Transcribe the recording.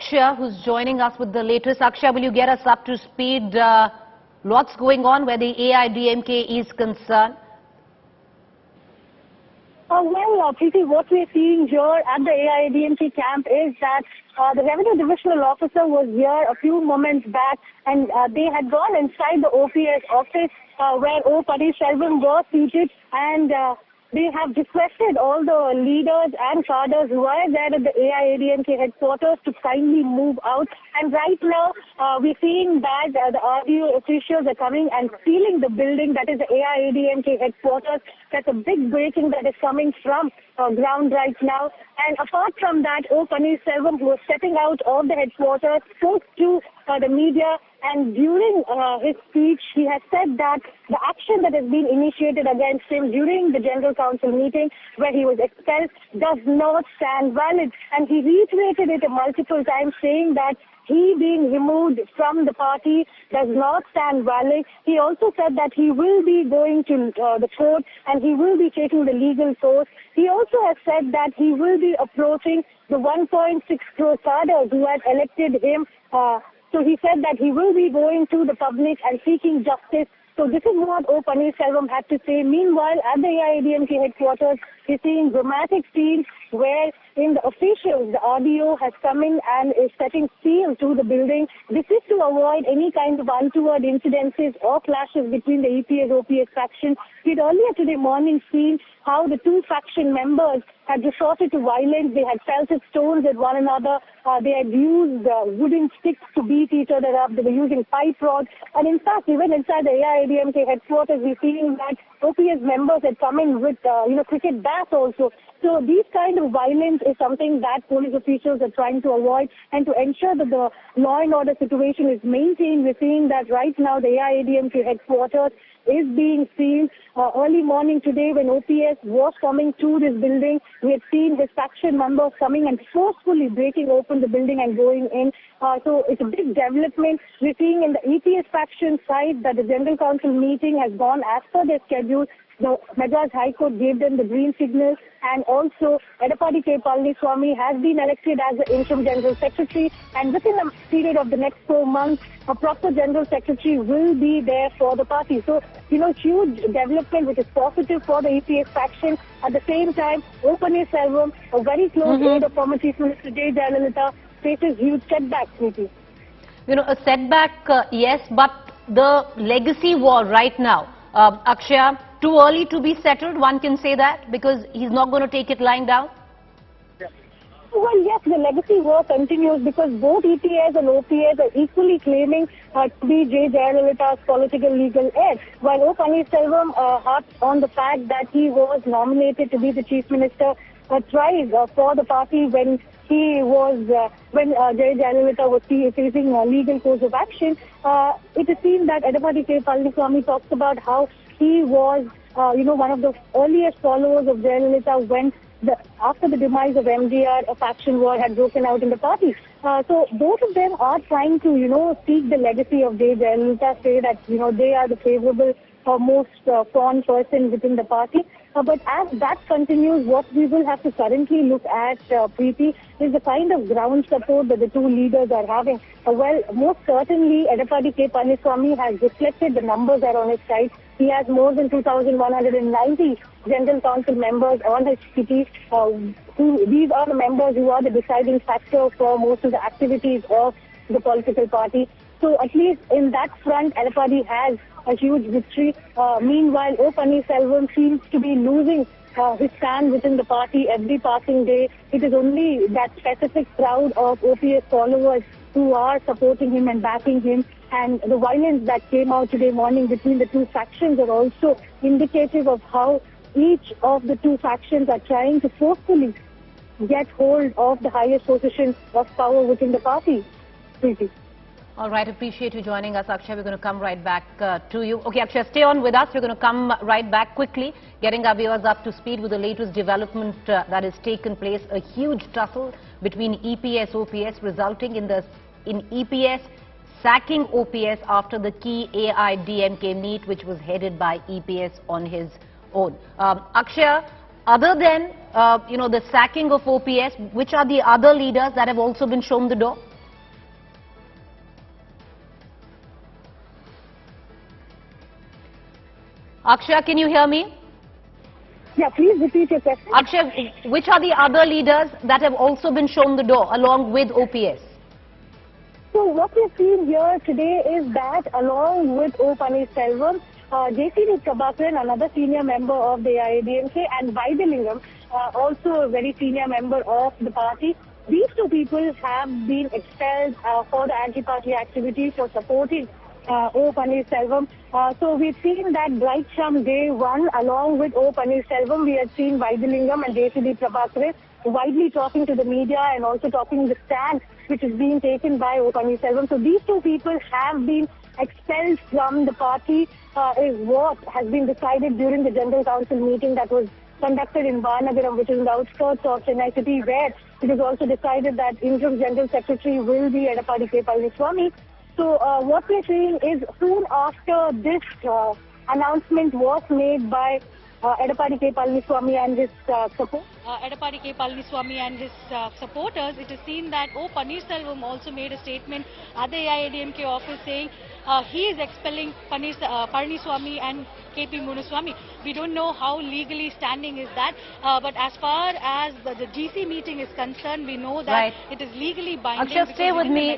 Akshay, who's joining us with the latest. Akshay, will you get us up to speed? What's going on where the AIADMK is concerned? Preeti, what we're seeing here at the AIADMK camp is that the Revenue Divisional Officer was here a few moments back, and they had gone inside the OPS office where O Paneerselvam was seated, and they have requested all the leaders and cadres who are there at the AIADMK headquarters to kindly move out. And right now, we're seeing that the RDO officials are coming and sealing the building that is the AIADMK headquarters. That's a big breaking that is coming from ground right now. And apart from that, O Paneerselvam, who was stepping out of the headquarters, spoke to the media, and during his speech, he has said that the action that has been initiated against him during the General Council meeting where he was expelled does not stand valid. And he reiterated it multiple times, saying that he being removed from the party does not stand valid. He also said that he will be going to the court and he will be taking the legal course. He also has said that he will be approaching the 1.6 crore cadres who had elected him. So he said that he will be going to the public and seeking justice. So this is what O Paneerselvam had to say. Meanwhile, at the AIADMK headquarters, we're seeing dramatic scenes where in the officials, the RDO has come in and is setting seal to the building. This is to avoid any kind of untoward incidences or clashes between the EPS-OPS faction. We had earlier today morning seen how the two faction members had resorted to violence. They had pelted stones at one another. They had used wooden sticks to beat each other up. They were using pipe rods. And in fact, even inside the AIADMK headquarters, we're seeing that OPS members had come in with, cricket bats also. So these kind of violence is something that police officials are trying to avoid, and to ensure that the law and order situation is maintained. We're seeing that right now the AIADMK headquarters is being sealed. Early morning today when OPS was coming to this building, we had seen his faction members coming and forcefully breaking open the building and going in. So it's a big development. We're seeing in the EPS faction side that the General Council meeting has gone as per their schedule. The Madras High Court gave them the green signal, and also Edappadi Palaniswamy has been elected as the interim General Secretary, and within a period of the next 4 months, a proper General Secretary will be there for the party. So, huge development which is positive for the EPS faction. At the same time, O Paneerselvam, a very close aide of former Chief Minister J. Jayalalitha, faces huge setbacks, Preeti. A setback, yes, but the legacy war right now, Akshay, too early to be settled, one can say that, because he's not going to take it lying down? Well, yes, the legacy war continues because both EPS and OPS are equally claiming to be J. Jayalalitha's political legal heir. While O Paneerselvam harps on the fact that he was nominated to be the Chief Minister thrice for the party when he was, when J. Jayalalitha was facing a legal course of action. It is seen that Edappadi Palaniswamy talks about how he was, one of the earliest followers of Jayalalitha when after the demise of MDR, a faction war had broken out in the party. So both of them are trying to, seek the legacy of J. Jayalalitha, say that, they are the favorable or most fond person within the party. But as that continues, what we will have to currently look at, Preeti, is the kind of ground support that the two leaders are having. Well, most certainly, Edappadi Palaniswamy has reflected the numbers that are on his side. He has more than 2,190 General Council members on his kitty. These are the members who are the deciding factor for most of the activities of the political party. So at least in that front, Edappadi has a huge victory. Meanwhile, O Paneerselvam seems to be losing his stand within the party every passing day. It is only that specific crowd of OPS followers who are supporting him and backing him. And the violence that came out today morning between the two factions are also indicative of how each of the two factions are trying to forcefully get hold of the highest position of power within the party. Preeti. All right, appreciate you joining us, Akshay. We're going to come right back to you. Okay, Akshay, stay on with us. We're going to come right back quickly, getting our viewers up to speed with the latest development that has taken place. A huge tussle between EPS, OPS, resulting in EPS sacking OPS after the key AIADMK meet, which was headed by EPS on his own. Akshay, other than, the sacking of OPS, which are the other leaders that have also been shown the door? Akshay, can you hear me? Yeah, please repeat your question. Akshay, which are the other leaders that have also been shown the door along with OPS? So what we're seeing here today is that along with O Paneerselvam, JCD Prabhakar, another senior member of the AIADMK, and Vaithilingam, also a very senior member of the party, these two people have been expelled for the anti-party activity for supporting O Paneerselvam. So we've seen that right from day one, along with O Paneerselvam, we had seen Vaithilingam and JCD Prabhakar widely talking to the media and also talking the stand which is being taken by O Paneerselvam. So these two people have been expelled from the party is what has been decided during the General Council meeting that was conducted in Varnagaram, which is in the outskirts of Chennai city, where it is also decided that interim General Secretary will be Edappadi Palaniswamy. So what we're seeing is soon after this announcement was made by Edappadi Palaniswamy and his support. Edappadi Palaniswamy and his supporters, it is seen that O Paneerselvam also made a statement at the AIADMK office saying he is expelling Palaniswamy and KP Munuswamy. We don't know how legally standing is that, but as far as the GC meeting is concerned, we know that it is legally binding. Akshay, stay with me.